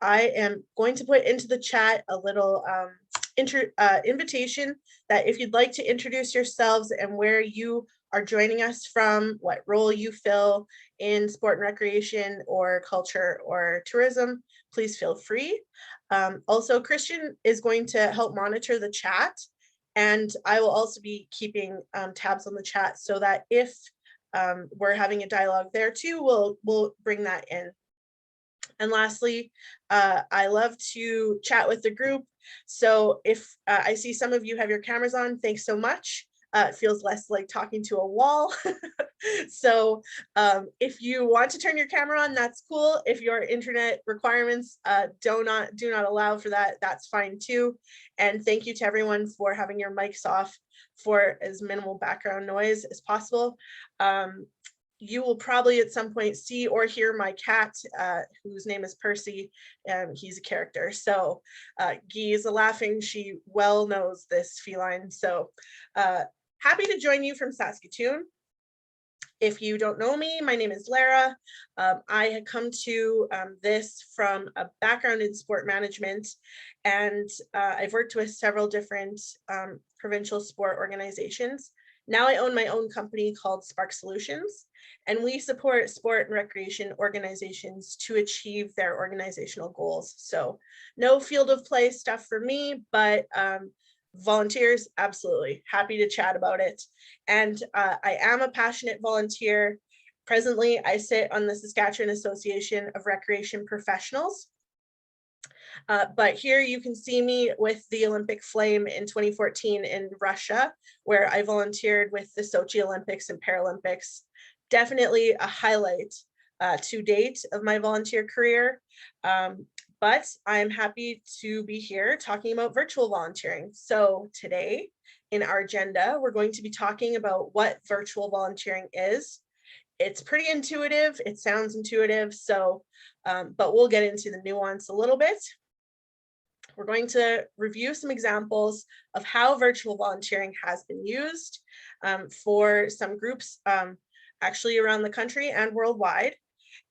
I am going to put into the chat a little invitation that if you'd like to introduce yourselves and where you are joining us from, what role you fill in sport and recreation or culture or tourism, please feel free. Also, Christian is going to help monitor the chat, and I will also be keeping tabs on the chat so that if we're having a dialogue there too, we'll bring that in. And lastly, I love to chat with the group. So if I see some of you have your cameras on, thanks so much. It feels less like talking to a wall. So if you want to turn your camera on, that's cool. If your internet requirements do not allow for that, that's fine too. And thank you to everyone for having your mics off for as minimal background noise as possible. You will probably at some point see or hear my cat, whose name is Percy, and he's a character. So Guy is laughing. She well knows this feline. So happy to join you from Saskatchewan. If you don't know me, my name is Lara. I had come to this from a background in sport management, and I've worked with several different provincial sport organizations. Now I own my own company called Spark Solutions, and we support sport and recreation organizations to achieve their organizational goals. So no field of play stuff for me, but volunteers, absolutely happy to chat about it. And I am a passionate volunteer. Presently, I sit on the Saskatchewan Association of Recreation Professionals. But here you can see me with the Olympic Flame in 2014 in Russia, where I volunteered with the Sochi Olympics and Paralympics. Definitely a highlight to date of my volunteer career. But I'm happy to be here talking about virtual volunteering. So today in our agenda, we're going to be talking about what virtual volunteering is. It's pretty intuitive. It sounds intuitive. So, but we'll get into the nuance a little bit. We're going to review some examples of how virtual volunteering has been used for some groups actually around the country and worldwide.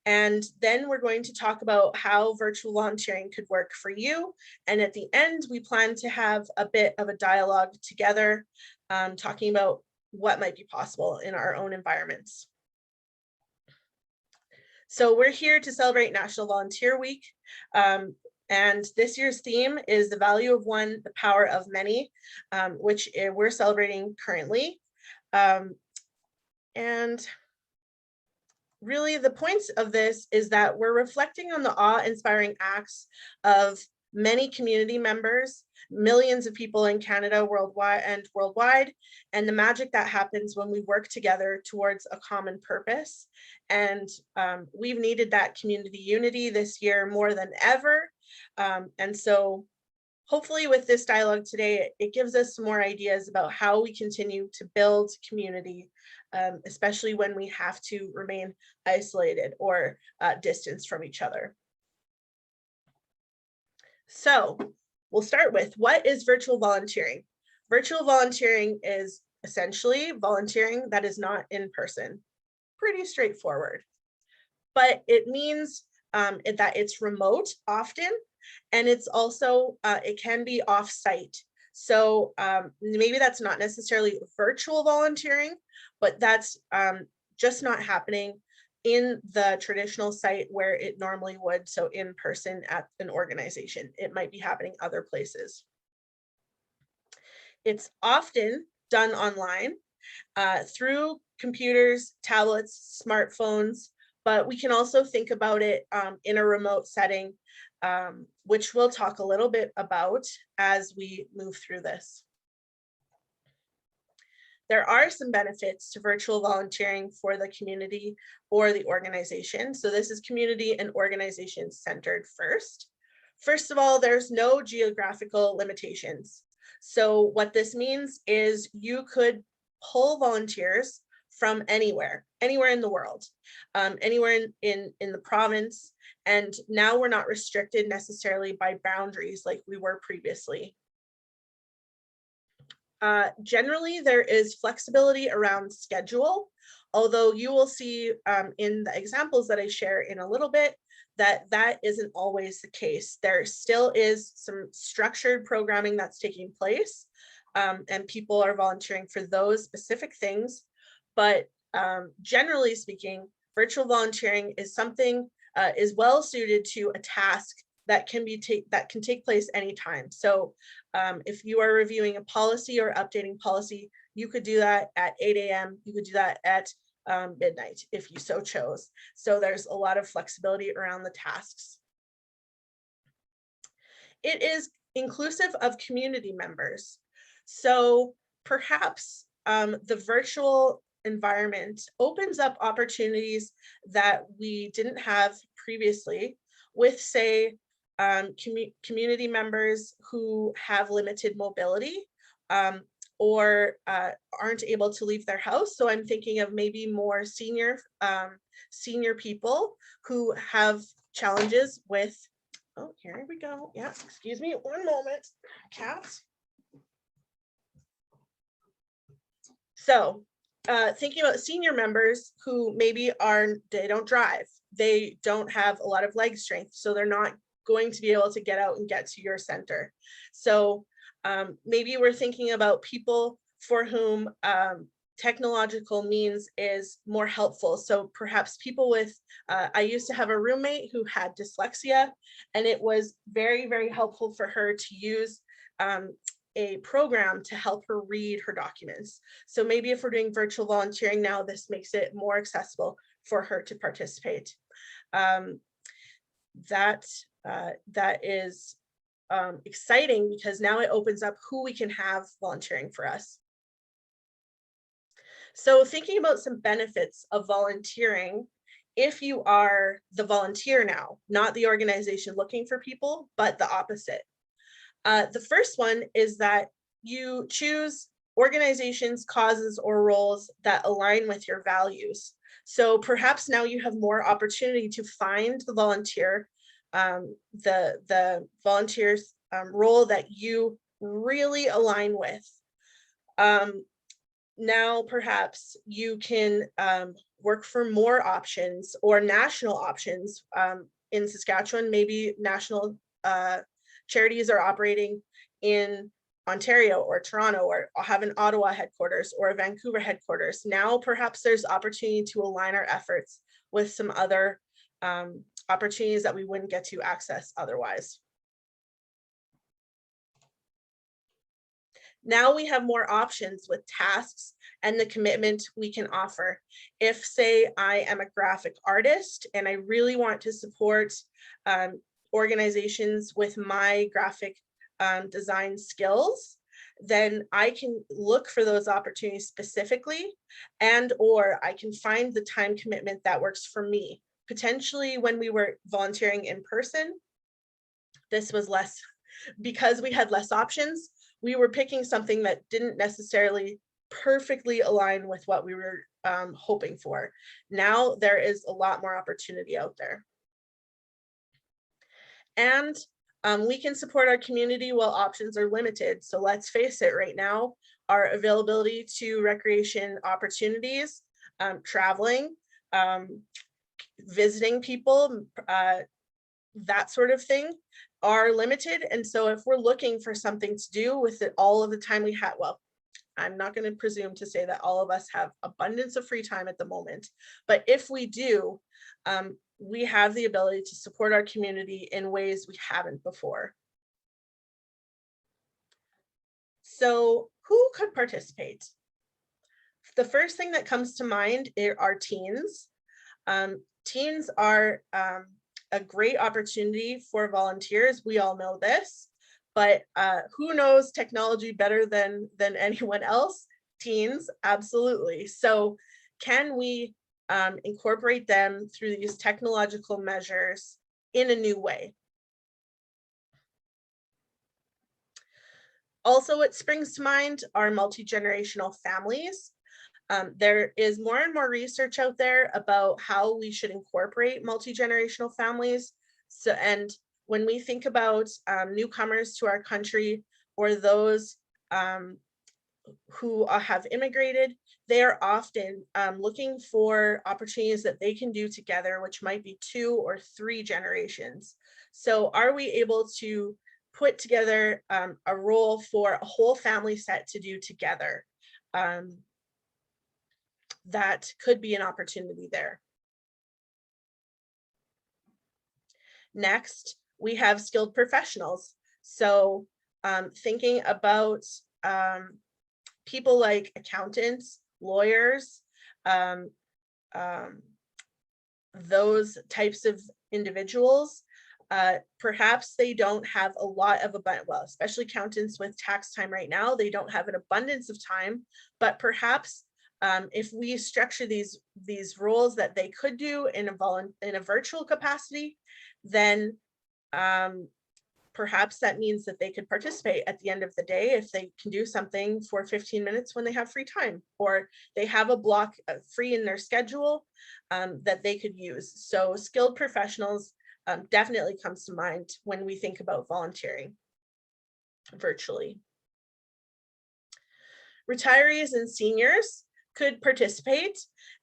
And then we're going to talk about how virtual volunteering could work for you. And at the end, we plan to have a bit of a dialogue together, talking about what might be possible in our own environments. So we're here to celebrate National Volunteer Week. And this year's theme is the value of one, the power of many, which we're celebrating currently. And really the points of this is that we're reflecting on the awe-inspiring acts of many community members, millions of people in Canada worldwide, and the magic that happens when we work together towards a common purpose. And we've needed that community unity this year more than ever. And so hopefully with this dialogue today, it gives us some more ideas about how we continue to build community, especially when we have to remain isolated or distanced from each other. So we'll start with, what is virtual volunteering? Virtual volunteering is essentially volunteering that is not in person. Pretty straightforward. But it means that it's remote often, and it's also, it can be off-site. So maybe that's not necessarily virtual volunteering, but that's just not happening in the traditional site where it normally would, so in person at an organization. It might be happening other places. It's often done online through computers, tablets, smartphones, but we can also think about it in a remote setting, which we'll talk a little bit about as we move through this. There are some benefits to virtual volunteering for the community or the organization. So this is community and organization centered first. First of all, there's no geographical limitations. So what this means is you could pull volunteers from anywhere in the world, anywhere in the province. And now we're not restricted necessarily by boundaries like we were previously. Generally, there is flexibility around schedule, although you will see in the examples that I share in a little bit that isn't always the case. There still is some structured programming that's taking place, and people are volunteering for those specific things. But generally speaking, virtual volunteering is something is well suited to a task that can take place anytime. So if you are reviewing a policy or updating policy, you could do that at 8 a.m. You could do that at midnight if you so chose. So there's a lot of flexibility around the tasks. It is inclusive of community members. So perhaps the virtual environment opens up opportunities that we didn't have previously with, say, community members who have limited mobility, or aren't able to leave their house. So I'm thinking of maybe more senior people who have challenges with, oh, here we go. Yeah, excuse me, one moment, cats. So thinking about senior members who maybe they don't drive, they don't have a lot of leg strength, so they're not going to be able to get out and get to your center. So maybe we're thinking about people for whom technological means is more helpful. So perhaps people with, I used to have a roommate who had dyslexia, and it was very, very helpful for her to use a program to help her read her documents. So maybe if we're doing virtual volunteering now, this makes it more accessible for her to participate. That is exciting, because now it opens up who we can have volunteering for us. So thinking about some benefits of volunteering, if you are the volunteer now, not the organization looking for people, but the opposite. The first one is that you choose organizations, causes, or roles that align with your values. So perhaps now you have more opportunity to find the volunteer, the volunteer's role that you really align with. Now perhaps you can work for more options or national options. In Saskatchewan, maybe national charities are operating in Ontario or Toronto, or have an Ottawa headquarters or a Vancouver headquarters. Now perhaps there's opportunity to align our efforts with some other opportunities that we wouldn't get to access otherwise. Now we have more options with tasks and the commitment we can offer. If, say, I am a graphic artist and I really want to support organizations with my graphic design skills, then I can look for those opportunities specifically, and or I can find the time commitment that works for me. Potentially when we were volunteering in person, this was less, because we had less options, we were picking something that didn't necessarily perfectly align with what we were hoping for. Now there is a lot more opportunity out there. And we can support our community while options are limited. So let's face it, right now, our availability to recreation opportunities, traveling, visiting people, that sort of thing, are limited. And so if we're looking for something to do with it, all of the time we have, well, I'm not going to presume to say that all of us have abundance of free time at the moment, but if we do, we have the ability to support our community in ways we haven't before. So who could participate? The first thing that comes to mind are teens. Teens are a great opportunity for volunteers. We all know this, but who knows technology better than anyone else? Teens, absolutely. So can we incorporate them through these technological measures in a new way? Also, what springs to mind are multi-generational families. There is more and more research out there about how we should incorporate multi-generational families. So, and when we think about newcomers to our country, or those who have immigrated, they are often looking for opportunities that they can do together, which might be 2 or 3 generations. So are we able to put together a role for a whole family set to do together? That could be an opportunity there. Next, we have skilled professionals. So thinking about people like accountants, lawyers, those types of individuals, perhaps they don't have a lot of well, especially accountants with tax time right now, they don't have an abundance of time, but perhaps if we structure these roles that they could do in a virtual capacity, then perhaps that means that they could participate at the end of the day if they can do something for 15 minutes when they have free time, or they have a block free in their schedule that they could use. So skilled professionals definitely comes to mind when we think about volunteering virtually. Retirees and seniors could participate,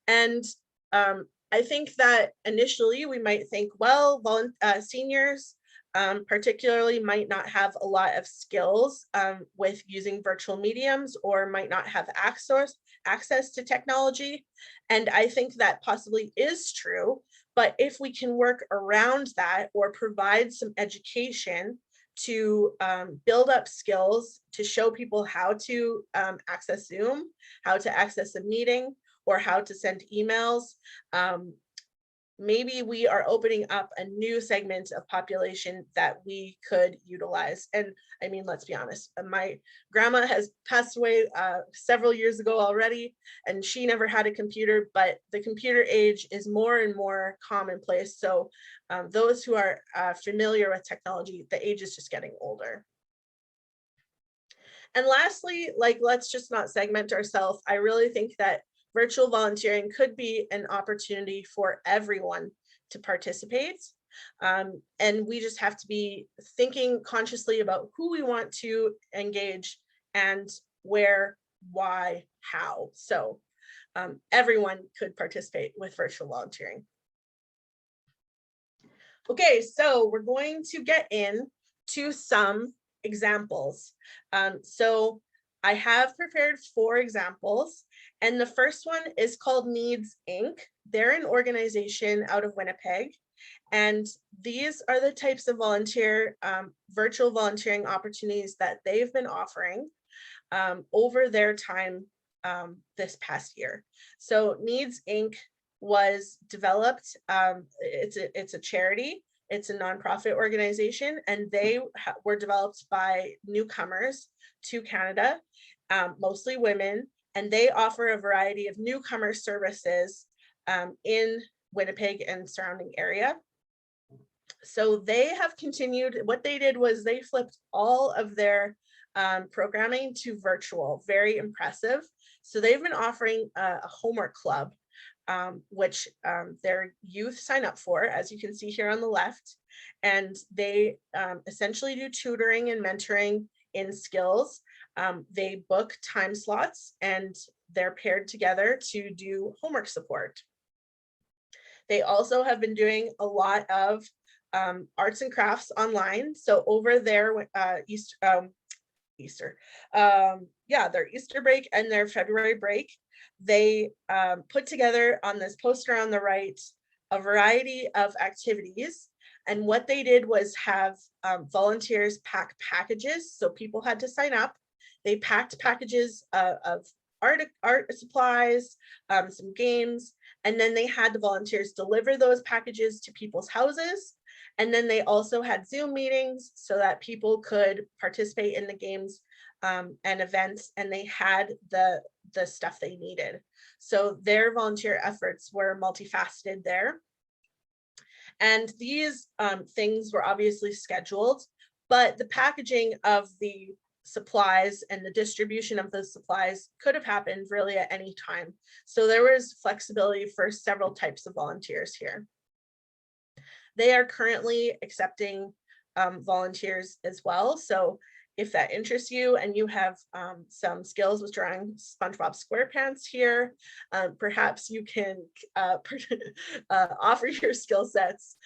and I think that initially we might think, well, seniors particularly might not have a lot of skills with using virtual mediums, or might not have access to technology. And I think that possibly is true, but if we can work around that or provide some education to build up skills to show people how to access Zoom, how to access a meeting, or how to send emails, maybe we are opening up a new segment of population that we could utilize. And I mean, let's be honest, my grandma has passed away several years ago already, and she never had a computer, but the computer age is more and more commonplace. So those who are familiar with technology, the age is just getting older. And lastly, like, let's just not segment ourselves. I really think that virtual volunteering could be an opportunity for everyone to participate. And we just have to be thinking consciously about who we want to engage and where, why, how. So everyone could participate with virtual volunteering. Okay, so we're going to get into some examples. So I have prepared 4 examples, and the first one is called Needs Inc. They're an organization out of Winnipeg, and these are the types of virtual volunteering opportunities that they've been offering over their time this past year. So Needs Inc. was developed, it's a charity, it's a nonprofit organization, and they were developed by newcomers to Canada, mostly women, and they offer a variety of newcomer services in Winnipeg and surrounding area. So they have continued, what they did was they flipped all of their programming to virtual. Very impressive. So they've been offering a homework club, which their youth sign up for, as you can see here on the left. And they essentially do tutoring and mentoring in skills. They book time slots and they're paired together to do homework support. They also have been doing a lot of arts and crafts online. So over their their Easter break and their February break, they put together on this poster on the right a variety of activities. And what they did was have volunteers pack packages. So people had to sign up. They packed packages of art supplies, some games, and then they had the volunteers deliver those packages to people's houses. And then they also had Zoom meetings so that people could participate in the games and events, and they had the stuff they needed. So their volunteer efforts were multifaceted there. And these things were obviously scheduled, but the packaging of the supplies and the distribution of those supplies could have happened really at any time. So there was flexibility for several types of volunteers here. They are currently accepting volunteers as well. So if that interests you and you have some skills with drawing SpongeBob SquarePants here, perhaps you can offer your skill sets,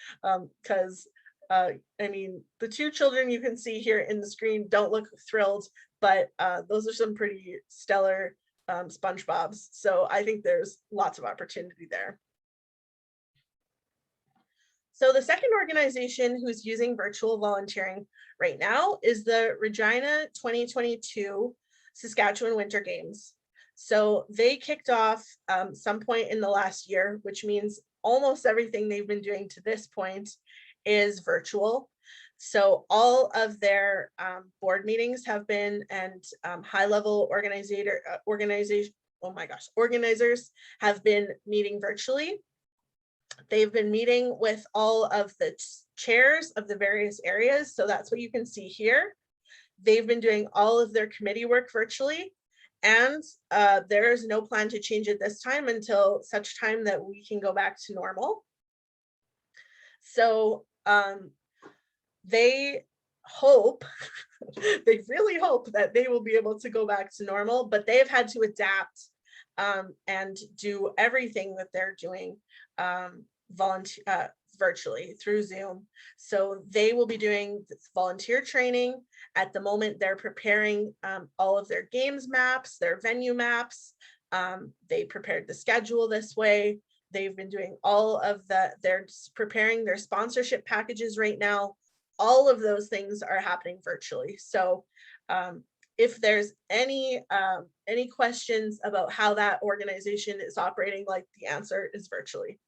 because I mean, the two children you can see here in the screen don't look thrilled, but those are some pretty stellar SpongeBobs. So I think there's lots of opportunity there. So the second organization who's using virtual volunteering right now is the Regina 2022 Saskatchewan Winter Games. So they kicked off some point in the last year, which means almost everything they've been doing to this point is virtual. So all of their board meetings have been, and high-level organizers have been meeting virtually. They've been meeting with all of the chairs of the various areas. So that's what you can see here. They've been doing all of their committee work virtually, and there is no plan to change it this time until such time that we can go back to normal. So they hope, they really hope that they will be able to go back to normal, but they've had to adapt and do everything that they're doing virtually through Zoom. So they will be doing volunteer training. At the moment, they're preparing all of their games maps, their venue maps. They prepared the schedule this way. They've been doing all of they're preparing their sponsorship packages right now. All of those things are happening virtually. So if there's any questions about how that organization is operating, like, the answer is virtually.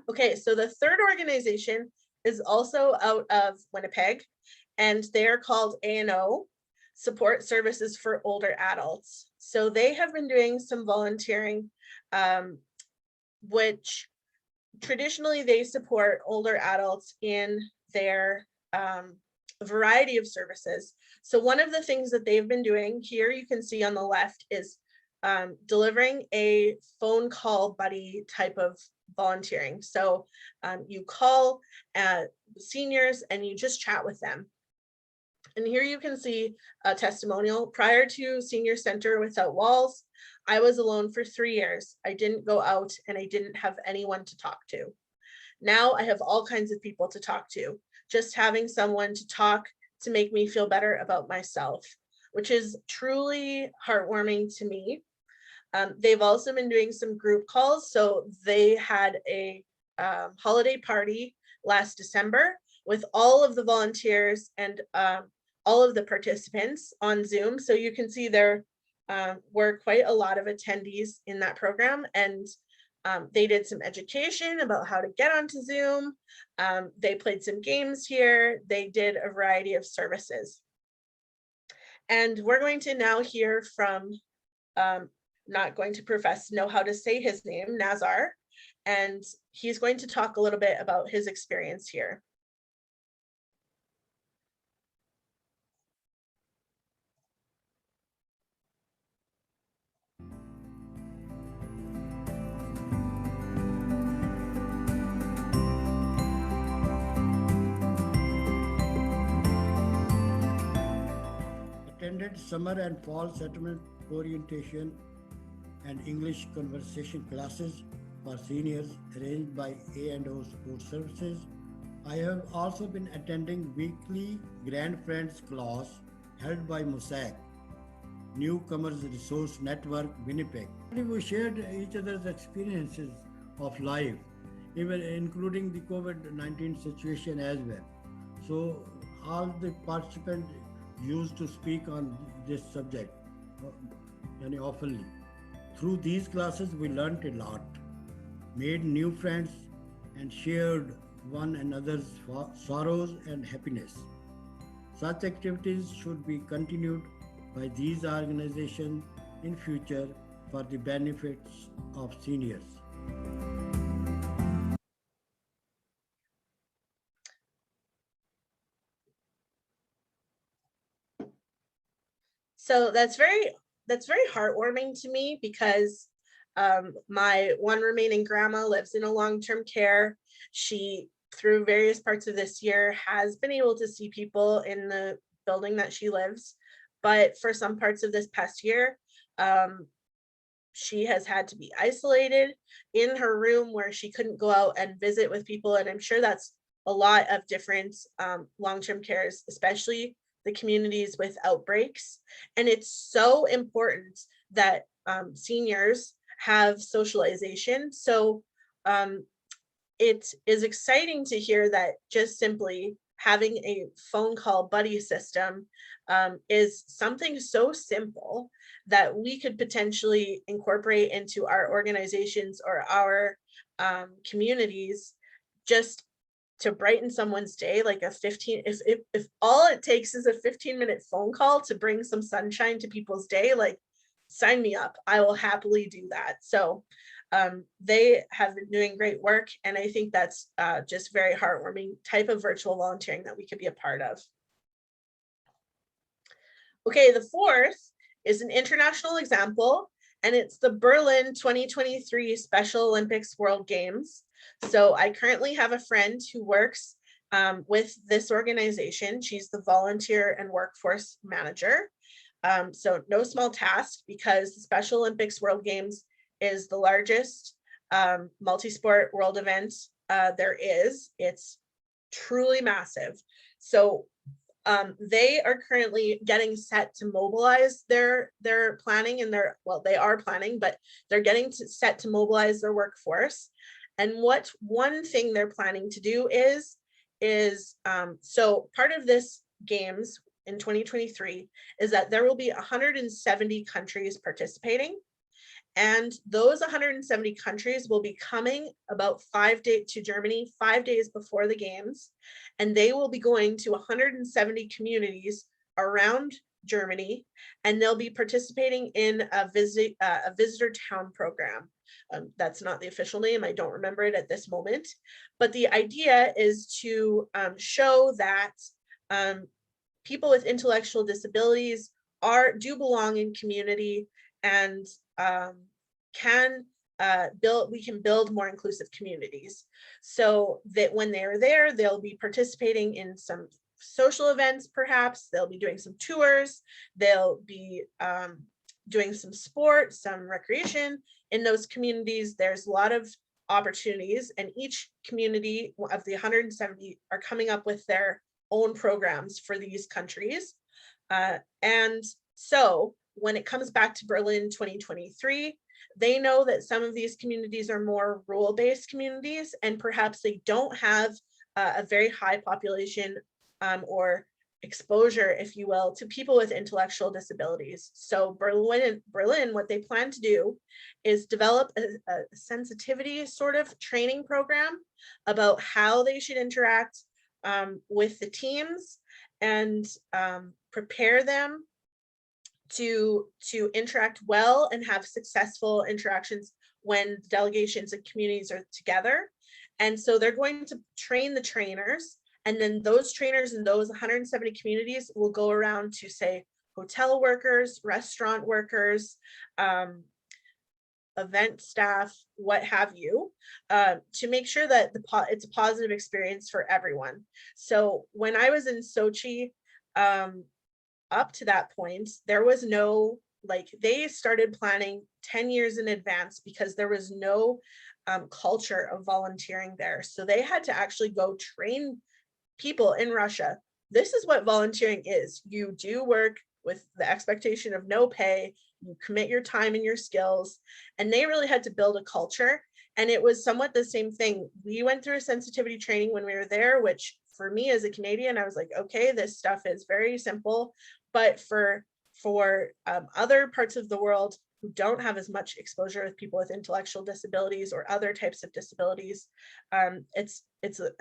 Okay, so the third organization is also out of Winnipeg, and they are called A&O, Support Services for Older Adults. So they have been doing some volunteering, which traditionally they support older adults in their variety of services. So one of the things that they've been doing here, you can see on the left, is delivering a phone call buddy type of volunteering. So you call seniors and you just chat with them. And here you can see a testimonial. Prior to Senior Center Without Walls, I was alone for 3 years. I didn't go out and I didn't have anyone to talk to. Now I have all kinds of people to talk to. Just having someone to talk to make me feel better about myself, which is truly heartwarming to me. They've also been doing some group calls. So they had a holiday party last December with all of the volunteers and all of the participants on Zoom. So you can see there were quite a lot of attendees in that program, and they did some education about how to get onto Zoom. They played some games here. They did a variety of services. And we're going to now hear from, not going to profess to know how to say his name, Nazar, and he's going to talk a little bit about his experience here. Attended summer and fall settlement orientation and English conversation classes for seniors arranged by A&O Support Services. I have also been attending weekly Grand Friends class held by Mosaic, Newcomers Resource Network, Winnipeg. We shared each other's experiences of life, even including the COVID-19 situation as well. So all the participants used to speak on this subject very oftenly. Through these classes, we learned a lot, made new friends, and shared one another's sorrows and happiness. Such activities should be continued by these organizations in future for the benefits of seniors. So that's very heartwarming to me, because my one remaining grandma lives in a long-term care. She through various parts of this year has been able to see people in the building that she lives. But for some parts of this past year, she has had to be isolated in her room where she couldn't go out and visit with people. And I'm sure that's a lot of different long-term cares, especially the communities with outbreaks. And it's so important that seniors have socialization. So it is exciting to hear that just simply having a phone call buddy system is something so simple that we could potentially incorporate into our organizations or our communities, just to brighten someone's day. Like a 15, if all it takes is a 15-minute phone call to bring some sunshine to people's day, like, sign me up. I will happily do that. So they have been doing great work, and I think that's just very heartwarming type of virtual volunteering that we could be a part of. Okay, the fourth is an international example, and it's the Berlin 2023 Special Olympics World Games. So I currently have a friend who works with this organization. She's the volunteer and workforce manager. So no small task, because the Special Olympics World Games is the largest multi-sport world event there is. It's truly massive. So they are currently getting set to mobilize their planning, and they are planning, but they're getting set to mobilize their workforce. And what one thing they're planning to do is so part of this games in 2023 is that there will be 170 countries participating. And those 170 countries will be coming about 5 days to Germany 5 days before the games. And they will be going to 170 communities around Germany, and they'll be participating in a visitor town program. That's not the official name. I don't remember it at this moment. But the idea is to show that people with intellectual disabilities do belong in community, and we can build more inclusive communities, so that when they're there, they'll be participating in some social events. Perhaps they'll be doing some tours, they'll be doing some sport, some recreation in those communities. There's a lot of opportunities, and each community of the 170 are coming up with their own programs for these countries. And so when it comes back to Berlin 2023, they know that some of these communities are more rural-based communities, and perhaps they don't have a very high population or exposure, if you will, to people with intellectual disabilities. So Berlin, what they plan to do is develop a sensitivity sort of training program about how they should interact with the teams, and prepare them to interact well and have successful interactions when delegations and communities are together. And so they're going to train the trainers, and then those trainers in those 170 communities will go around to, say, hotel workers, restaurant workers, event staff, what have you, to make sure that it's a positive experience for everyone. So when I was in Sochi, up to that point, there was no, they started planning 10 years in advance, because there was no culture of volunteering there. So they had to actually go train people in Russia. This is what volunteering is. You do work with the expectation of no pay, you commit your time and your skills, and they really had to build a culture. And it was somewhat the same thing. We went through a sensitivity training when we were there, which for me as a Canadian, I was like, okay, this stuff is very simple. But for other parts of the world who don't have as much exposure with people with intellectual disabilities or other types of disabilities, it's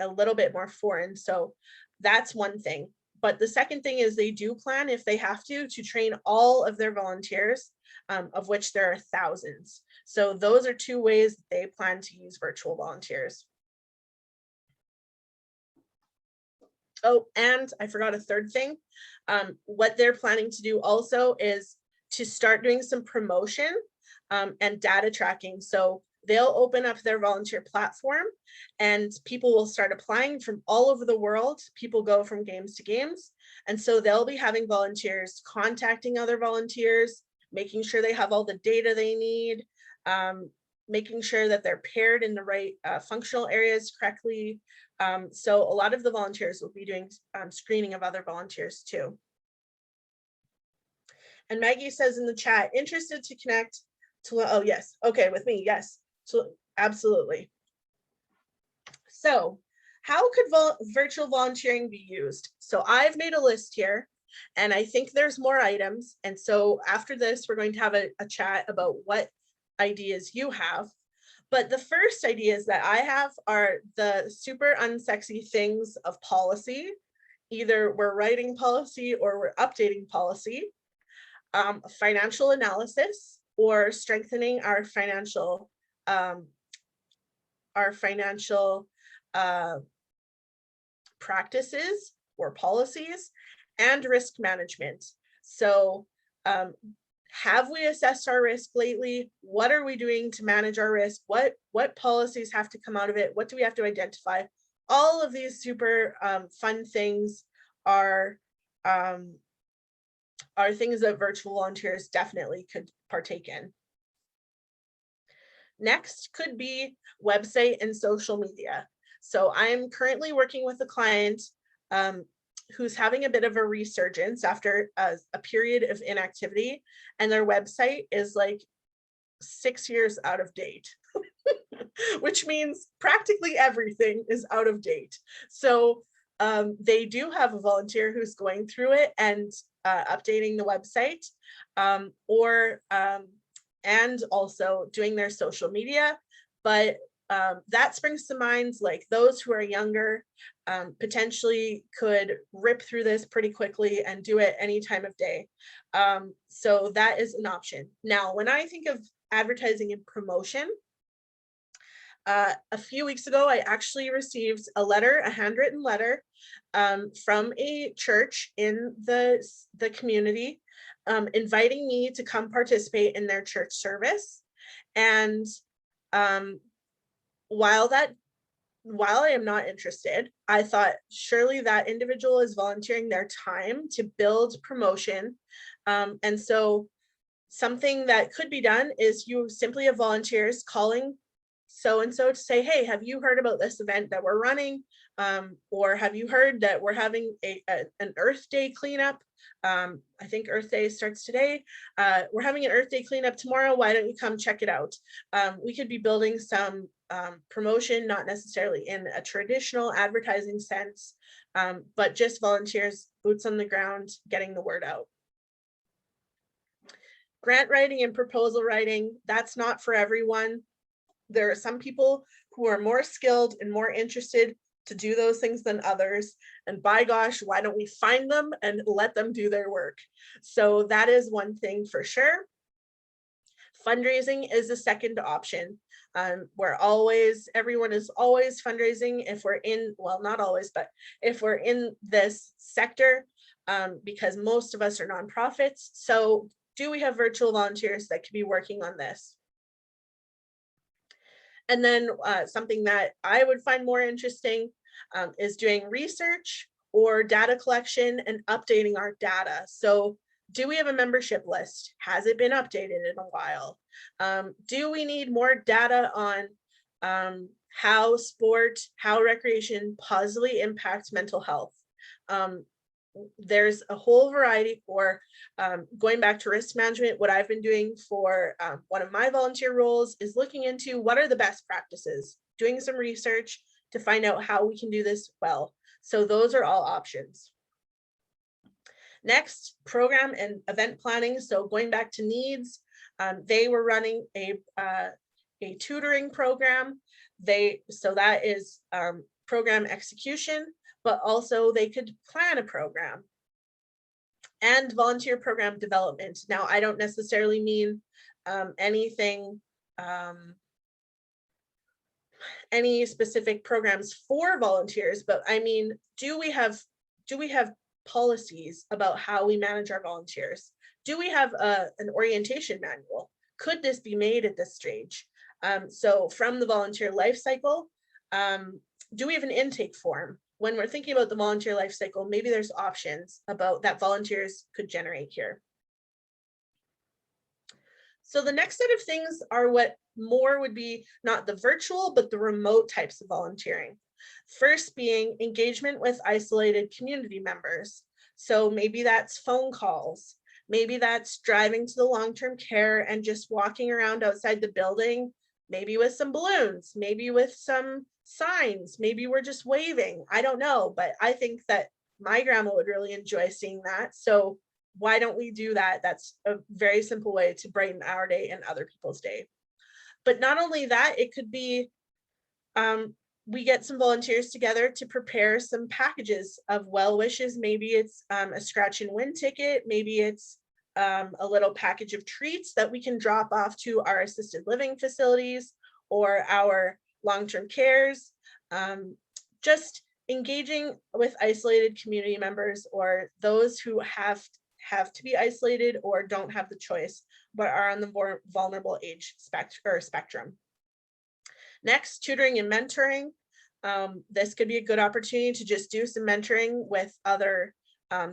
a little bit more foreign. So that's one thing. But the second thing is they do plan, if they have to train all of their volunteers, of which there are thousands. So those are two ways that they plan to use virtual volunteers. Oh, and I forgot a third thing. What they're planning to do also is to start doing some promotion and data tracking. So they'll open up their volunteer platform and people will start applying from all over the world. People go from games to games. And so they'll be having volunteers contacting other volunteers, making sure they have all the data they need, making sure that they're paired in the right functional areas correctly. So a lot of the volunteers will be doing screening of other volunteers too. And Maggie says in the chat, interested to connect to, oh yes, okay, with me, yes, so absolutely. So how could virtual volunteering be used? So I've made a list here and I think there's more items. And so after this, we're going to have a chat about what ideas you have. But the first ideas that I have are the super unsexy things of policy. Either we're writing policy or we're updating policy. Financial analysis or strengthening our financial practices or policies, and risk management. So have we assessed our risk lately? What are we doing to manage our risk? What policies have to come out of it? What do we have to identify? All of these super fun things are things that virtual volunteers definitely could partake in. Next could be website and social media. So I'm currently working with a client who's having a bit of a resurgence after a period of inactivity, and their website is like 6 years out of date, which means practically everything is out of date. So they do have a volunteer who's going through it and updating the website, and also doing their social media. But that springs to mind like those who are younger potentially could rip through this pretty quickly and do it any time of day. So that is an option. Now, when I think of advertising and promotion, a few weeks ago, I actually received a handwritten letter from a church in the community inviting me to come participate in their church service. And while I am not interested, I thought surely that individual is volunteering their time to build promotion. And so something that could be done is you simply have volunteers calling so-and-so to say, hey, have you heard about this event that we're running? Or have you heard that we're having an Earth Day cleanup? I think Earth Day starts today. We're having an Earth Day cleanup tomorrow. Why don't you come check it out? We could be building some promotion, not necessarily in a traditional advertising sense, but just volunteers, boots on the ground, getting the word out. Grant writing and proposal writing, that's not for everyone. There are some people who are more skilled and more interested to do those things than others. And by gosh, why don't we find them and let them do their work? So that is one thing for sure. Fundraising is a second option. Everyone is always fundraising if we're in, well, not always, but if we're in this sector, because most of us are nonprofits. So do we have virtual volunteers that could be working on this? And then something that I would find more interesting is doing research or data collection and updating our data. So do we have a membership list? Has it been updated in a while? Do we need more data on how sport, how recreation positively impacts mental health? There's a whole variety for going back to risk management. What I've been doing for one of my volunteer roles is looking into what are the best practices, doing some research to find out how we can do this well. So those are all options. Next, program and event planning. So going back to needs, they were running a tutoring program. So that is program execution, but also they could plan a program. And volunteer program development. Now, I don't necessarily mean any specific programs for volunteers, but I mean, do we have policies about how we manage our volunteers? Do we have an orientation manual? Could this be made at this stage? So from the volunteer life cycle, do we have an intake form? When we're thinking about the volunteer life cycle, maybe there's options about that volunteers could generate here. So the next set of things are what more would be not the virtual, but the remote types of volunteering. First being engagement with isolated community members. So maybe that's phone calls. Maybe that's driving to the long-term care and just walking around outside the building, maybe with some balloons, maybe with some signs, maybe we're just waving. I don't know, but I think that my grandma would really enjoy seeing that. So why don't we do that? That's a very simple way to brighten our day and other people's day. But not only that, it could be we get some volunteers together to prepare some packages of well wishes. Maybe it's a scratch and win ticket. Maybe it's a little package of treats that we can drop off to our assisted living facilities or our long-term cares. Just engaging with isolated community members or those who have to be isolated or don't have the choice, but are on the more vulnerable age spectrum. Next, tutoring and mentoring. This could be a good opportunity to just do some mentoring with other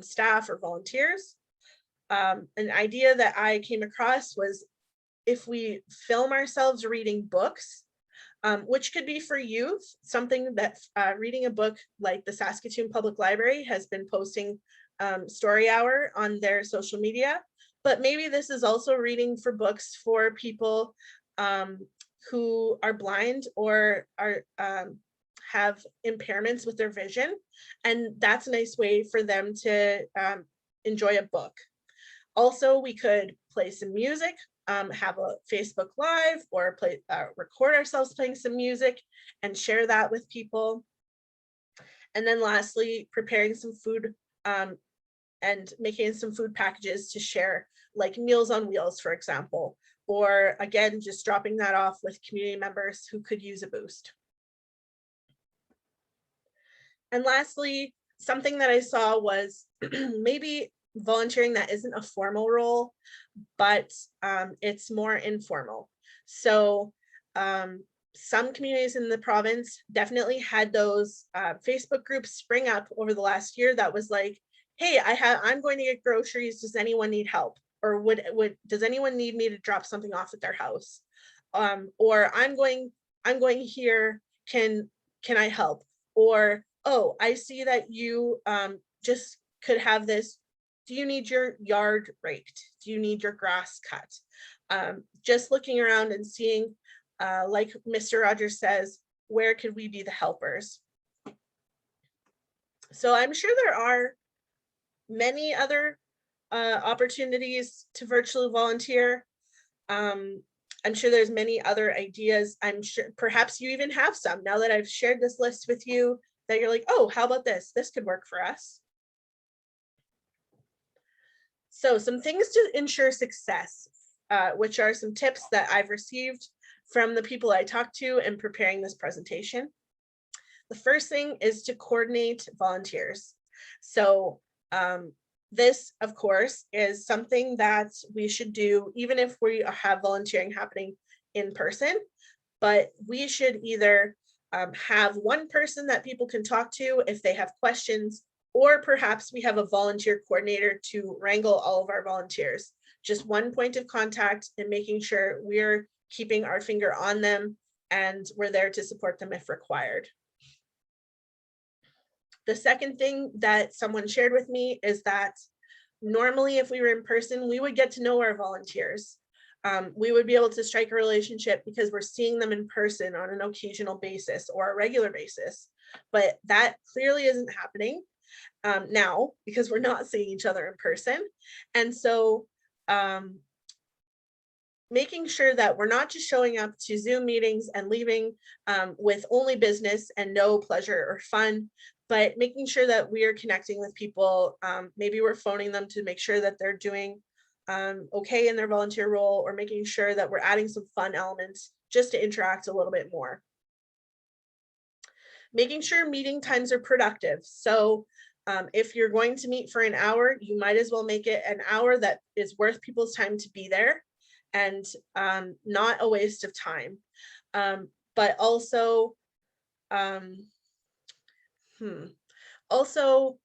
staff or volunteers. An idea that I came across was if we film ourselves reading books, which could be for youth, something that reading a book like the Saskatchewan Public Library has been posting story hour on their social media, but maybe this is also reading for books for people who are blind or are have impairments with their vision, and that's a nice way for them to enjoy a book. Also, we could play some music, have a Facebook Live or record ourselves playing some music and share that with people. And then lastly, preparing some food and making some food packages to share, like Meals on Wheels, for example, or again, just dropping that off with community members who could use a boost. And lastly, something that I saw was maybe volunteering that isn't a formal role, but it's more informal. So some communities in the province definitely had those Facebook groups spring up over the last year that was like, hey, I'm going to get groceries. Does anyone need help? Or does anyone need me to drop something off at their house? Or I'm going here, can I help? Or, oh, I see that you just could have this. Do you need your yard raked? Do you need your grass cut? Just looking around and seeing, like Mr. Rogers says, where could we be the helpers? So I'm sure there are many other opportunities to virtually volunteer. I'm sure there's many other ideas. I'm sure perhaps you even have some now that I've shared this list with you that you're like, oh, how about this? This could work for us. So some things to ensure success, which are some tips that I've received from the people I talked to in preparing this presentation. The first thing is to coordinate volunteers. So this, of course, is something that we should do even if we have volunteering happening in person, but we should either have one person that people can talk to if they have questions, or perhaps we have a volunteer coordinator to wrangle all of our volunteers. Just one point of contact and making sure we're keeping our finger on them and we're there to support them if required. The second thing that someone shared with me is that normally if we were in person, we would get to know our volunteers. We would be able to strike a relationship because we're seeing them in person on an occasional basis or a regular basis, but that clearly isn't happening now because we're not seeing each other in person. And so making sure that we're not just showing up to Zoom meetings and leaving with only business and no pleasure or fun, but making sure that we are connecting with people. Maybe we're phoning them to make sure that they're doing okay in their volunteer role, or making sure that we're adding some fun elements just to interact a little bit more. Making sure meeting times are productive. So if you're going to meet for an hour, you might as well make it an hour that is worth people's time to be there. and not a waste of time. But also, also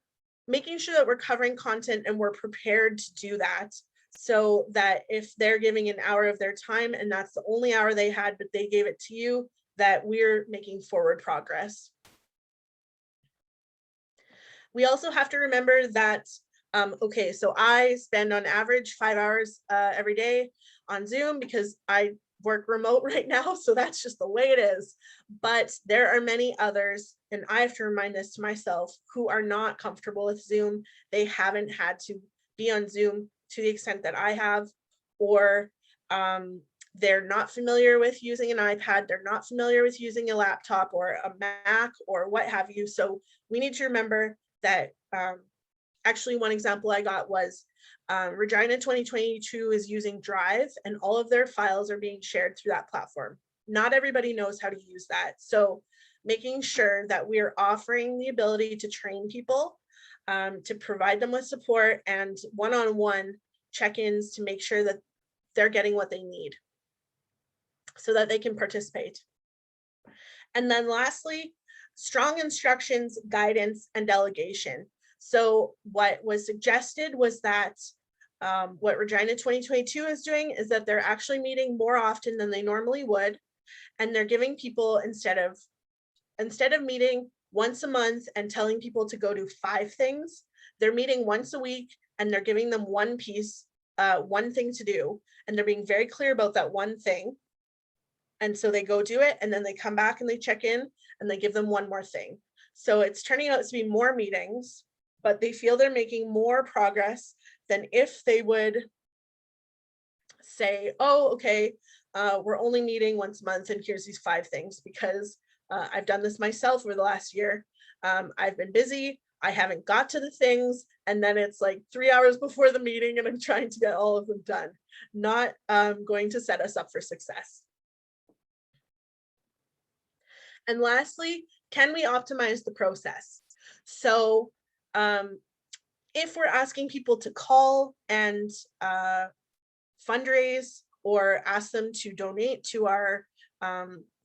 making sure that we're covering content and we're prepared to do that, so that if they're giving an hour of their time and that's the only hour they had, but they gave it to you, that we're making forward progress. We also have to remember that, okay, so I spend on average 5 hours every day on Zoom because I work remote right now. So that's just the way it is. But there are many others, and I have to remind this to myself, who are not comfortable with Zoom. They haven't had to be on Zoom to the extent that I have, or they're not familiar with using an iPad. They're not familiar with using a laptop or a Mac or what have you. So we need to remember that actually one example I got was Regina 2022 is using Drive, and all of their files are being shared through that platform. Not everybody knows how to use that. So making sure that we're offering the ability to train people, to provide them with support and one-on-one check-ins to make sure that they're getting what they need so that they can participate. And then lastly, strong instructions, guidance, and delegation. So what was suggested was that what Regina 2022 is doing is that they're actually meeting more often than they normally would. And they're giving people, instead of meeting once a month and telling people to go do 5 things, they're meeting once a week and they're giving them one piece, one thing to do. And they're being very clear about that one thing. And so they go do it, and then they come back and they check in and they give them one more thing. So it's turning out to be more meetings, but they feel they're making more progress than if they would say, oh, okay, we're only meeting once a month and here's these 5 things, because I've done this myself over the last year. I've been busy. I haven't got to the things. And then it's like 3 hours before the meeting and I'm trying to get all of them done. Not going to set us up for success. And lastly, can we optimize the process? So if we're asking people to call and fundraise or ask them to donate to our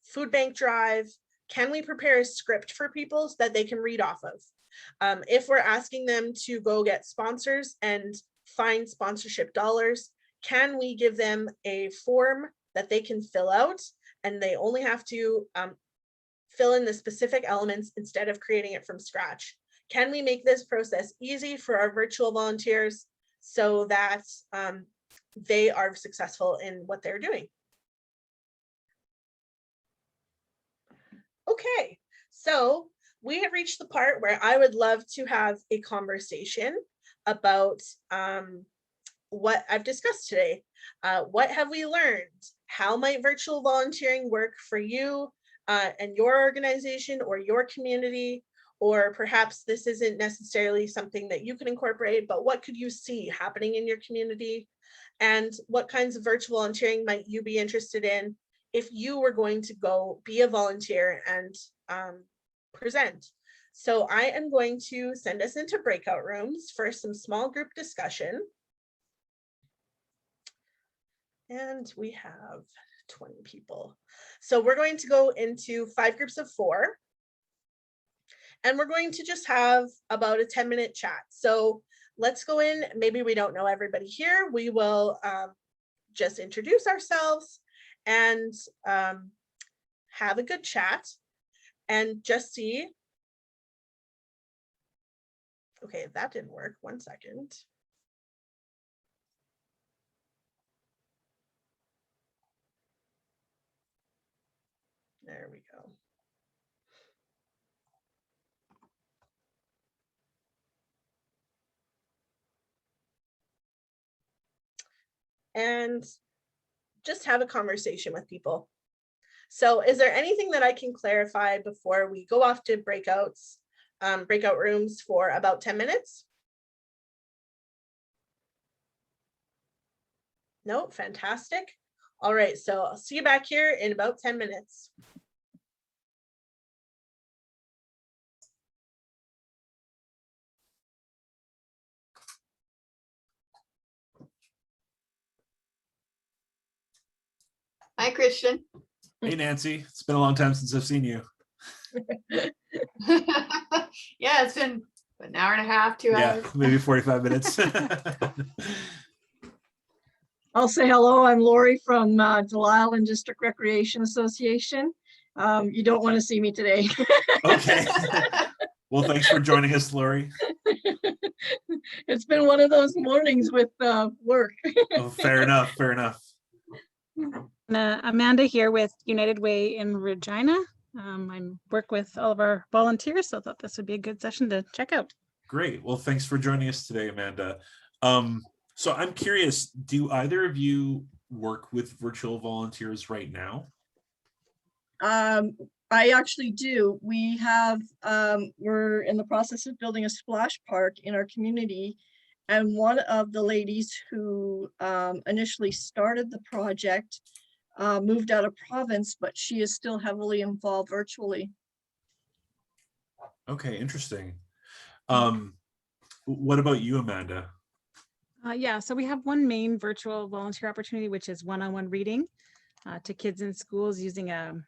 food bank drive, can we prepare a script for people so that they can read off of? If we're asking them to go get sponsors and find sponsorship dollars, can we give them a form that they can fill out and they only have to fill in the specific elements instead of creating it from scratch? Can we make this process easy for our virtual volunteers so that they are successful in what they're doing? Okay, so we have reached the part where I would love to have a conversation about what I've discussed today. What have we learned? How might virtual volunteering work for you and your organization or your community? Or perhaps this isn't necessarily something that you can incorporate, but what could you see happening in your community? And what kinds of virtual volunteering might you be interested in if you were going to go be a volunteer and present? So I am going to send us into breakout rooms for some small group discussion. And we have 20 people. So we're going to go into 5 groups of 4. And we're going to just have about a 10-minute chat. So let's go in. Maybe we don't know everybody here. We will just introduce ourselves and have a good chat and just see. Okay, that didn't work. 1 second. There we go. And just have a conversation with people. So is there anything that I can clarify before we go off to breakout rooms for about 10 minutes? No, fantastic. All right, so I'll see you back here in about 10 minutes. Hi, Christian. Hey, Nancy. It's been a long time since I've seen you. Yeah, it's been an hour and a half, 2 Yeah, hours. maybe 45 minutes. I'll say hello. I'm Lori from Delisle Island District Recreation Association. You don't want to see me today. Okay. Well, thanks for joining us, Lori. It's been one of those mornings with work. Oh, fair enough. Fair enough. Amanda here with United Way in Regina. I work with all of our volunteers, so I thought this would be a good session to check out. Great. Well, thanks for joining us today, Amanda. So I'm curious, do either of you work with virtual volunteers right now? I actually do. We have, we're in the process of building a splash park in our community. And one of the ladies who initially started the project moved out of province, but she is still heavily involved virtually. Okay, interesting. What about you, Amanda? Yeah, so we have one main virtual volunteer opportunity, which is one-on-one reading to kids in schools using it's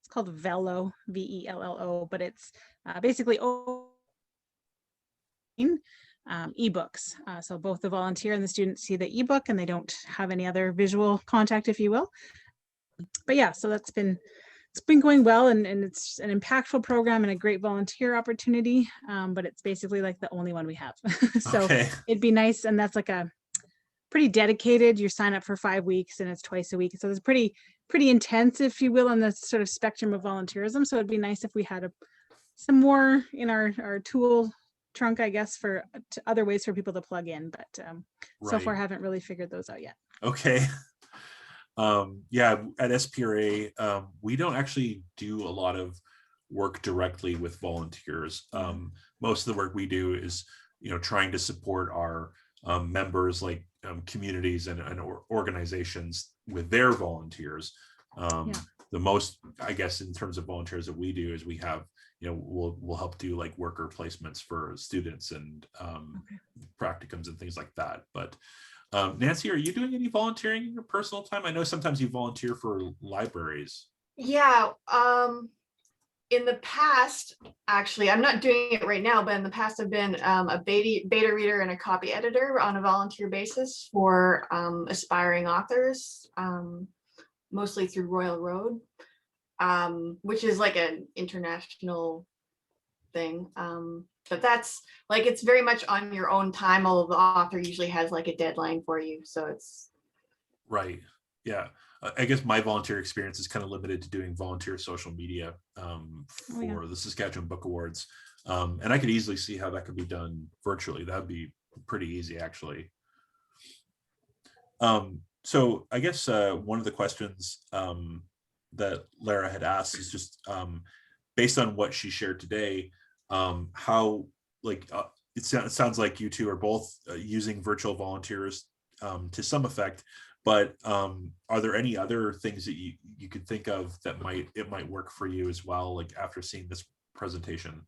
called Velo, VELLO, but it's basically ebooks. So both the volunteer and the student see the ebook and they don't have any other visual contact, if you will. But yeah, so it's been going well, and it's an impactful program and a great volunteer opportunity, but it's basically like the only one we have. So Okay. it'd be nice, and that's like a pretty dedicated, you sign up for 5 weeks and it's twice a week, so it's pretty intense, if you will, on the sort of spectrum of volunteerism. So it'd be nice if we had some more in our tool trunk, I guess, for other ways for people to plug in, but so far Right. haven't really figured those out yet. Okay. Yeah, at SPRA, we don't actually do a lot of work directly with volunteers. Most of the work we do is, trying to support our members, like communities and organizations with their volunteers. The most, I guess, in terms of volunteers that we do is we have, we'll help do like worker placements for students and practicums and things like that. But Nancy, are you doing any volunteering in your personal time? I know sometimes you volunteer for libraries. Yeah, in the past, actually, I'm not doing it right now, but in the past I've been a beta reader and a copy editor on a volunteer basis for aspiring authors, mostly through Royal Road, which is like an international thing. But that's like, it's very much on your own time, although the author usually has like a deadline for you. So it's. Right. Yeah. I guess my volunteer experience is kind of limited to doing volunteer social media for the Saskatchewan Book Awards. And I could easily see how that could be done virtually. That'd be pretty easy, actually. So I guess one of the questions that Lara had asked is just based on what she shared today, how, like, it sounds like you two are both using virtual volunteers to some effect, but are there any other things that you could think of that might work for you as well, like after seeing this presentation?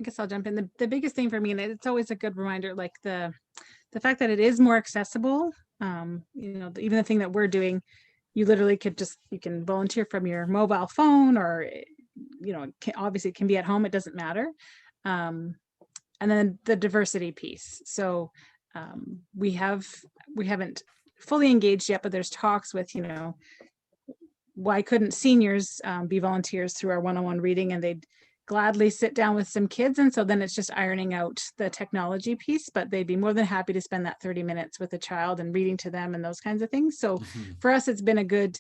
I guess I'll jump in. The biggest thing for me, and it's always a good reminder, like the fact that it is more accessible. Even the thing that we're doing, you literally you can volunteer from your mobile phone, or obviously it can be at home, it doesn't matter. And then the diversity piece. So we haven't fully engaged yet, but there's talks with, why couldn't seniors be volunteers through our one-on-one reading, and they'd gladly sit down with some kids. And so then it's just ironing out the technology piece, but they'd be more than happy to spend that 30 minutes with a child and reading to them and those kinds of things. So for us, it's been a good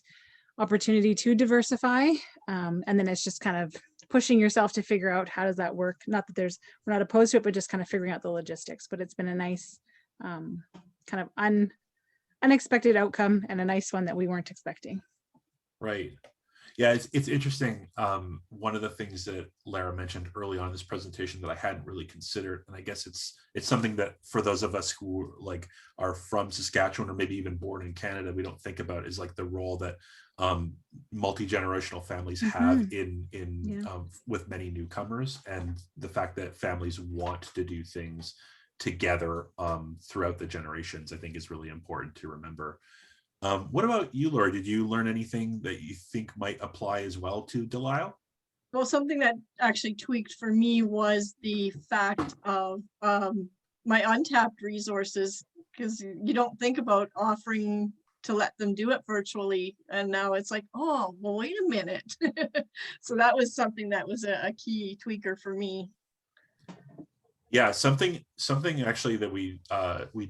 opportunity to diversify. And then it's just kind of pushing yourself to figure out how does that work. Not that we're not opposed to it, but just kind of figuring out the logistics. But it's been a nice kind of unexpected outcome, and a nice one that we weren't expecting. Right. Yeah, it's interesting. One of the things that Lara mentioned early on in this presentation that I hadn't really considered, and I guess it's something that for those of us who are from Saskatchewan or maybe even born in Canada, we don't think about, is like the role that multi-generational families have with many newcomers, and the fact that families want to do things together throughout the generations, I think is really important to remember. What about you, Laura? Did you learn anything that you think might apply as well to Delisle? Well, something that actually tweaked for me was the fact of my untapped resources, because you don't think about offering to let them do it virtually. And now it's like, oh, well, wait a minute. So that was something that was a key tweaker for me. Yeah, something actually that we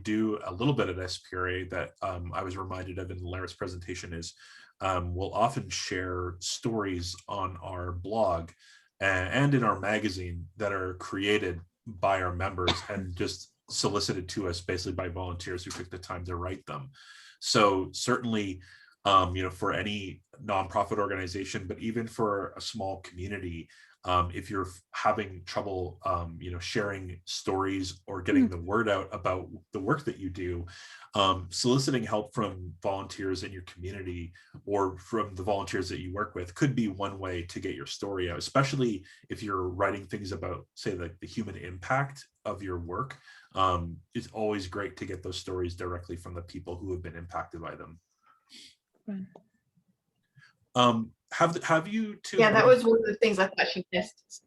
do a little bit at SPRA that I was reminded of in Lara's presentation is we'll often share stories on our blog and in our magazine that are created by our members and just solicited to us basically by volunteers who took the time to write them. So certainly, for any nonprofit organization, but even for a small community, if you're having trouble, sharing stories or getting the word out about the work that you do, soliciting help from volunteers in your community or from the volunteers that you work with could be one way to get your story out, especially if you're writing things about, say, the human impact of your work. It's always great to get those stories directly from the people who have been impacted by them. Have you two? Yeah, that was one of the things I thought she missed,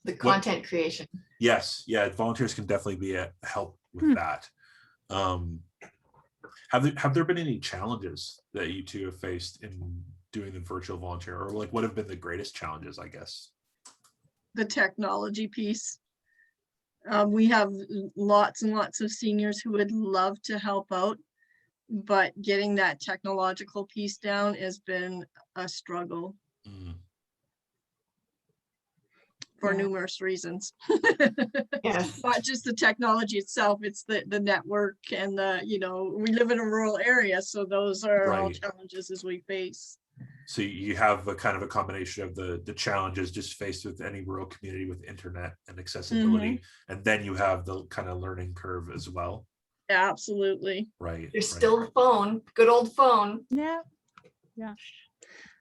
the content creation. Yes, yeah, volunteers can definitely be a help with that. Have there been any challenges that you two have faced in doing the virtual volunteer, or like what have been the greatest challenges, I guess? The technology piece. We have lots and lots of seniors who would love to help out, but getting that technological piece down has been a struggle for numerous reasons. Yes. Not just the technology itself, it's the network and we live in a rural area, so those are all challenges as we face. So you have a kind of a combination of the challenges just faced with any rural community with internet and accessibility, and then you have the kind of learning curve as well. Absolutely. Right. There's still the phone, good old phone. Yeah.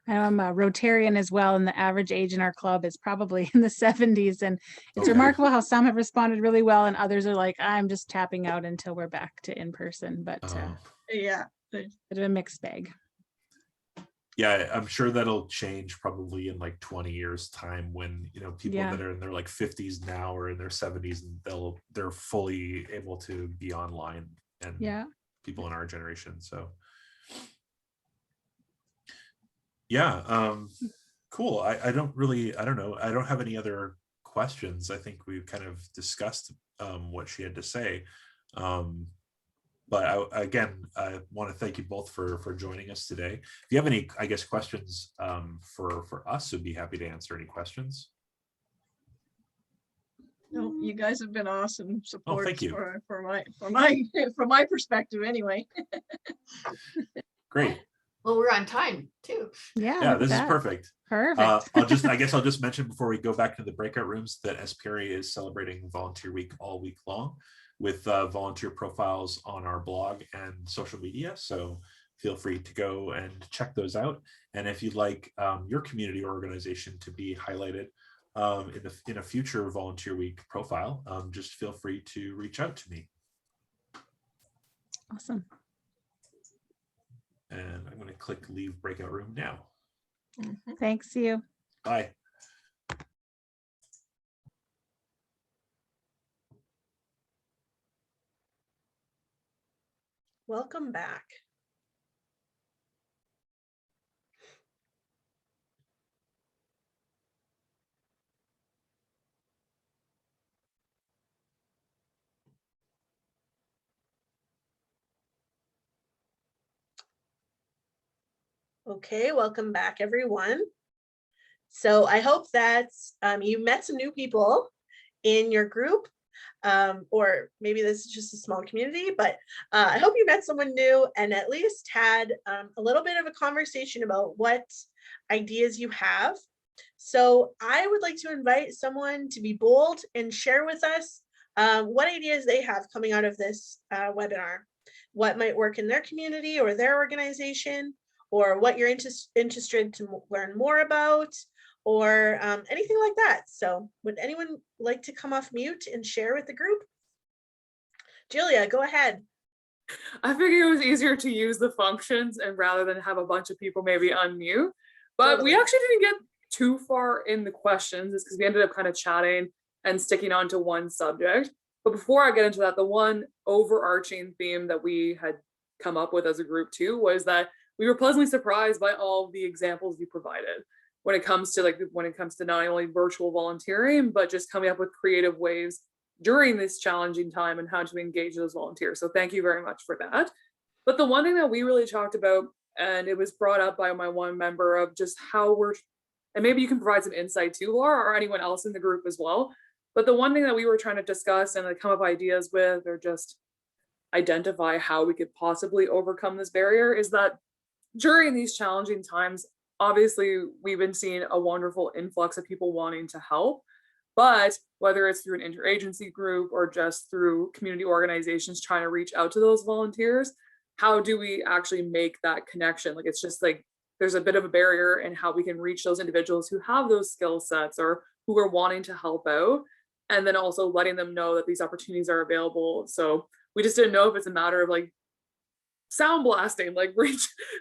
I know I'm a Rotarian as well, and the average age in our club is probably in the 70s, and it's remarkable how some have responded really well and others are like, I'm just tapping out until we're back to in person. But yeah, bit of a mixed bag. Yeah, I'm sure that'll change probably in like 20 years time when people that are in their like 50s now or in their 70s, and they're fully able to be online, and people in our generation. So cool. I don't know. I don't have any other questions. I think we've kind of discussed what she had to say. But I want to thank you both for joining us today. If you have any, I guess, questions for us, we'd be happy to answer any questions. No, you guys have been awesome support. Thank you. From my perspective anyway. Great. Well, we're on time too. Yeah, this is perfect. Perfect. I guess I'll just mention before we go back to the breakout rooms that SPRA is celebrating Volunteer Week all week long with volunteer profiles on our blog and social media. So feel free to go and check those out. And if you'd like your community or organization to be highlighted in a future Volunteer Week profile, just feel free to reach out to me. Awesome. And I'm going to click leave breakout room now. Thanks, you. Bye. Welcome back. Okay, welcome back, everyone. So I hope that you met some new people in your group, or maybe this is just a small community, but I hope you met someone new and at least had a little bit of a conversation about what ideas you have. So I would like to invite someone to be bold and share with us what ideas they have coming out of this webinar, what might work in their community or their organization, or what you're interested to learn more about, or anything like that. So would anyone like to come off mute and share with the group? Julia, go ahead. I figured it was easier to use the functions and rather than have a bunch of people maybe unmute. But Totally. we actually didn't get too far in the questions, is because we ended up kind of chatting and sticking on to one subject. But before I get into that, the one overarching theme that we had come up with as a group too was that we were pleasantly surprised by all the examples you provided when it comes to not only virtual volunteering, but just coming up with creative ways during this challenging time and how to engage those volunteers. So thank you very much for that. But the one thing that we really talked about, and it was brought up by my one member, of just how and maybe you can provide some insight too, Laura, or anyone else in the group as well. But the one thing that we were trying to discuss and come up ideas with, or just identify how we could possibly overcome this barrier, is that during these challenging times, obviously we've been seeing a wonderful influx of people wanting to help. But whether it's through an interagency group or just through community organizations trying to reach out to those volunteers, how do we actually make that connection? Like, it's just like there's a bit of a barrier in how we can reach those individuals who have those skill sets or who are wanting to help out, and then also letting them know that these opportunities are available. So we just didn't know if it's a matter of like sound blasting, like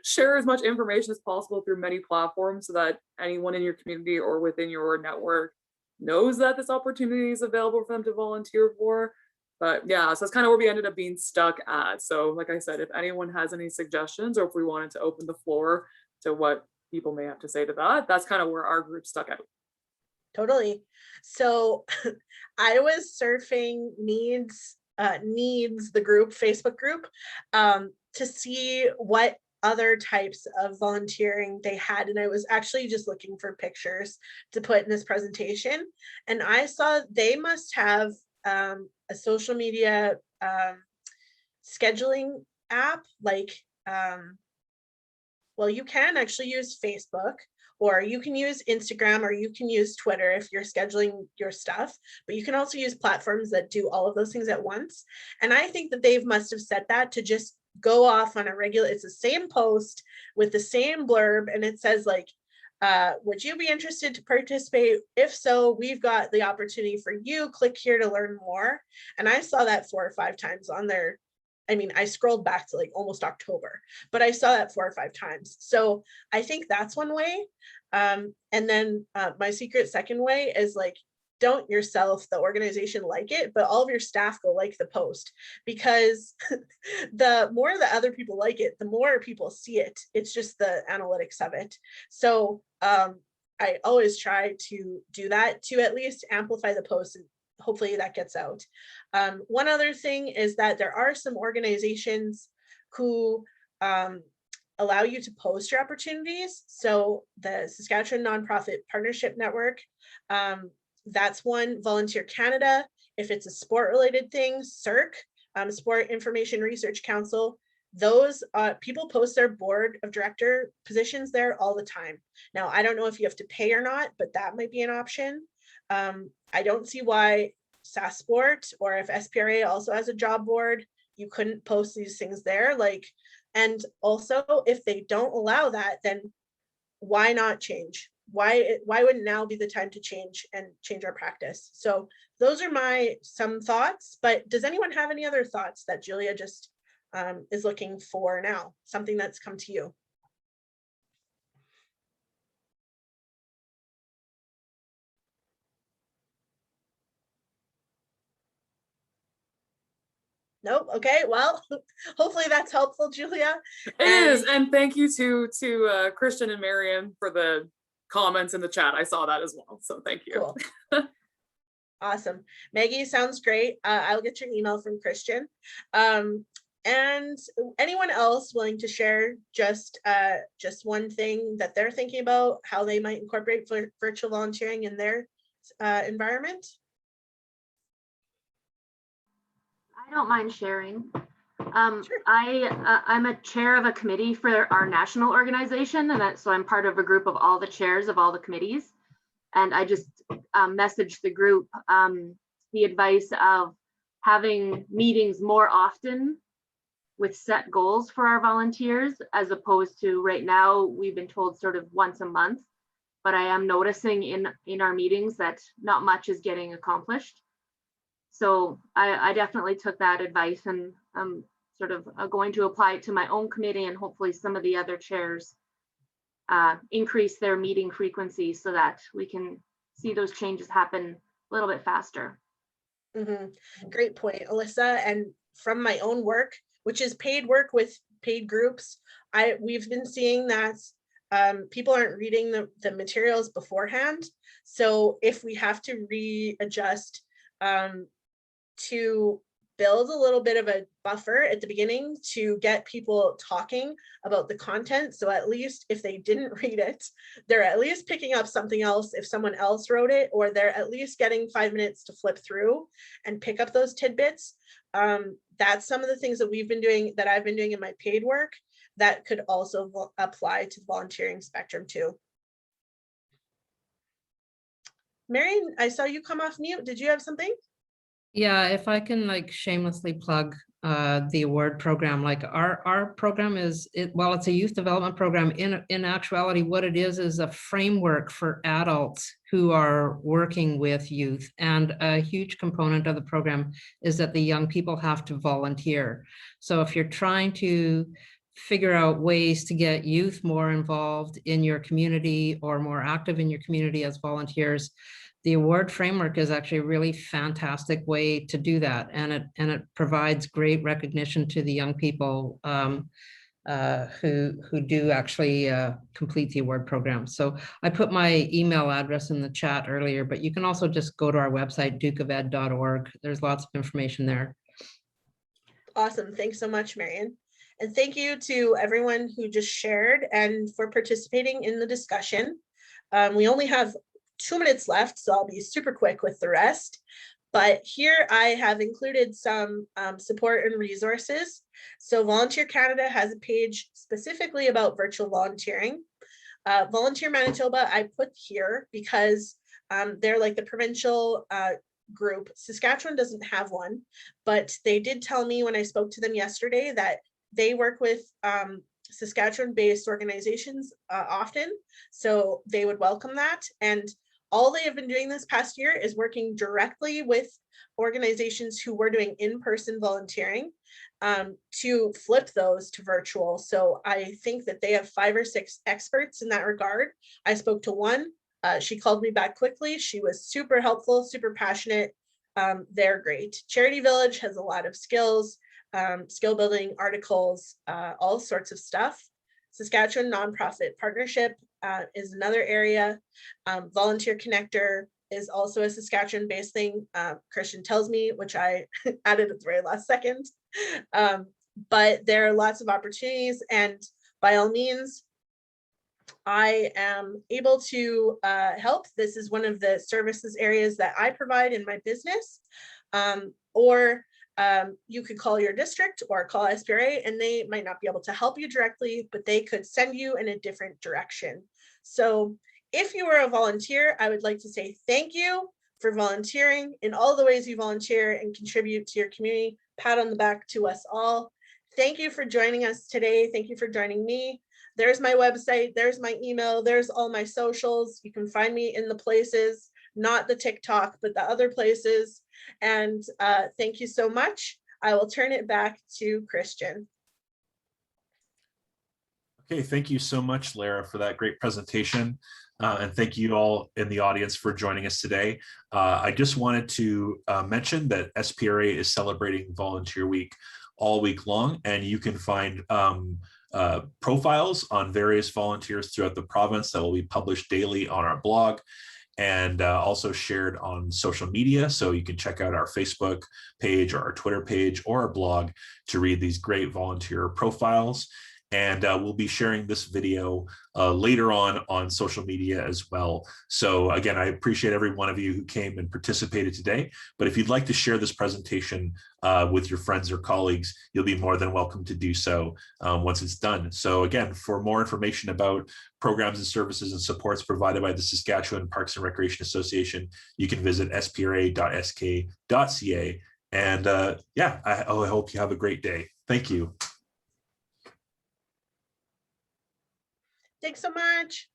share as much information as possible through many platforms so that anyone in your community or within your network knows that this opportunity is available for them to volunteer for. But yeah, so that's kind of where we ended up being stuck at. So like I said, if anyone has any suggestions, or if we wanted to open the floor to what people may have to say to that, that's kind of where our group stuck out. Totally. So I was surfing needs, the group, Facebook group, to see what other types of volunteering they had. And I was actually just looking for pictures to put in this presentation. And I saw they must have a social media scheduling app, like, well, you can actually use Facebook, or you can use Instagram, or you can use Twitter if you're scheduling your stuff, but you can also use platforms that do all of those things at once. And I think that they must have set that to just go off on a regular, it's the same post with the same blurb, and it says like, would you be interested to participate? If so, we've got the opportunity for you. Click here to learn more. And I saw that 4 or 5 times on there. I mean, I scrolled back to like almost October, but I saw that 4 or 5 times. So I think that's one way. And then my secret second way is like, don't yourself, the organization, like it, but all of your staff go like the post, because the more the other people like it, the more people see it. It's just the analytics of it. So I always try to do that to at least amplify the post, and hopefully that gets out. One other thing is that there are some organizations who allow you to post your opportunities. So the Saskatchewan Nonprofit Partnership Network, that's one. Volunteer Canada, if it's a sport related thing, CIRC, Sport Information Research Council, those people post their board of director positions there all the time. Now, I don't know if you have to pay or not, but that might be an option. I don't see why SaskSport, or if SPRA also has a job board, you couldn't post these things there. Like, and also if they don't allow that, then why not change? Why wouldn't now be the time to change and change our practice? So those are some thoughts, but does anyone have any other thoughts that Julia just is looking for now? Something that's come to you? Nope. Okay, well, hopefully that's helpful, Julia. It is, and thank you to Christian and Marion for the comments in the chat. I saw that as well, so thank you. Cool. Awesome. Maggie, sounds great. I'll get your email from Christian. And anyone else willing to share just one thing that they're thinking about, how they might incorporate virtual volunteering in their environment? I don't mind sharing. Sure. I'm a chair of a committee for our national organization, and so I'm part of a group of all the chairs of all the committees. And I just messaged the group the advice of having meetings more often with set goals for our volunteers, as opposed to right now, we've been told sort of once a month. But I am noticing in our meetings that not much is getting accomplished. So I definitely took that advice, and I'm sort of going to apply it to my own committee, and hopefully some of the other chairs increase their meeting frequency so that we can see those changes happen a little bit faster. Great point, Alyssa. And from my own work, which is paid work with paid groups, we've been seeing that people aren't reading the materials beforehand. So if we have to readjust to build a little bit of a buffer at the beginning to get people talking about the content. So at least if they didn't read it, they're at least picking up something else if someone else wrote it, or they're at least getting 5 minutes to flip through and pick up those tidbits. That's some of the things that we've been doing, that I've been doing in my paid work, that could also apply to the volunteering spectrum too. Marion, I saw you come off mute. Did you have something? Yeah, if I can like shamelessly plug the award program, like our program is, while it's a youth development program, in actuality, what it is a framework for adults who are working with youth. And a huge component of the program is that the young people have to volunteer. So if you're trying to figure out ways to get youth more involved in your community or more active in your community as volunteers, the award framework is actually a really fantastic way to do that. And it provides great recognition to the young people who do actually complete the award program. So I put my email address in the chat earlier, but you can also just go to our website, dukeofed.org. There's lots of information there. Awesome. Thanks so much, Marion. And thank you to everyone who just shared and for participating in the discussion. We only have 2 minutes left, so I'll be super quick with the rest. But here I have included some support and resources. So Volunteer Canada has a page specifically about virtual volunteering. Volunteer Manitoba I put here because they're like the provincial group. Saskatchewan doesn't have one, but they did tell me when I spoke to them yesterday that they work with Saskatchewan-based organizations often, so they would welcome that. And all they have been doing this past year is working directly with organizations who were doing in-person volunteering to flip those to virtual. So I think that they have 5 or 6 experts in that regard. I spoke to one. She called me back quickly. She was super helpful, super passionate. They're great. Charity Village has a lot of skills, skill building articles, all sorts of stuff. Saskatchewan Nonprofit Partnership is another area. Volunteer Connector is also a Saskatchewan-based thing. Christian tells me, which I added at the very last second. But there are lots of opportunities, and by all means, I am able to help. This is one of the services areas that I provide in my business. You could call your district or call SPRA, and they might not be able to help you directly, but they could send you in a different direction. So if you are a volunteer, I would like to say thank you for volunteering in all the ways you volunteer and contribute to your community. Pat on the back to us all. Thank you for joining us today. Thank you for joining me. There's my website, there's my email, there's all my socials. You can find me in the places, not the TikTok, but the other places. And thank you so much. I will turn it back to Christian. Okay, thank you so much, Lara, for that great presentation. And thank you all in the audience for joining us today. I just wanted to mention that SPRA is celebrating Volunteer Week all week long, and you can find profiles on various volunteers throughout the province that will be published daily on our blog and also shared on social media. So you can check out our Facebook page or our Twitter page or our blog to read these great volunteer profiles. And we'll be sharing this video later on social media as well. So again, I appreciate every one of you who came and participated today. But if you'd like to share this presentation with your friends or colleagues, you'll be more than welcome to do so once it's done. So again, for more information about programs and services and supports provided by the Saskatchewan Parks and Recreation Association, you can visit spra.sk.ca. And yeah, I hope you have a great day. Thank you. Thanks so much.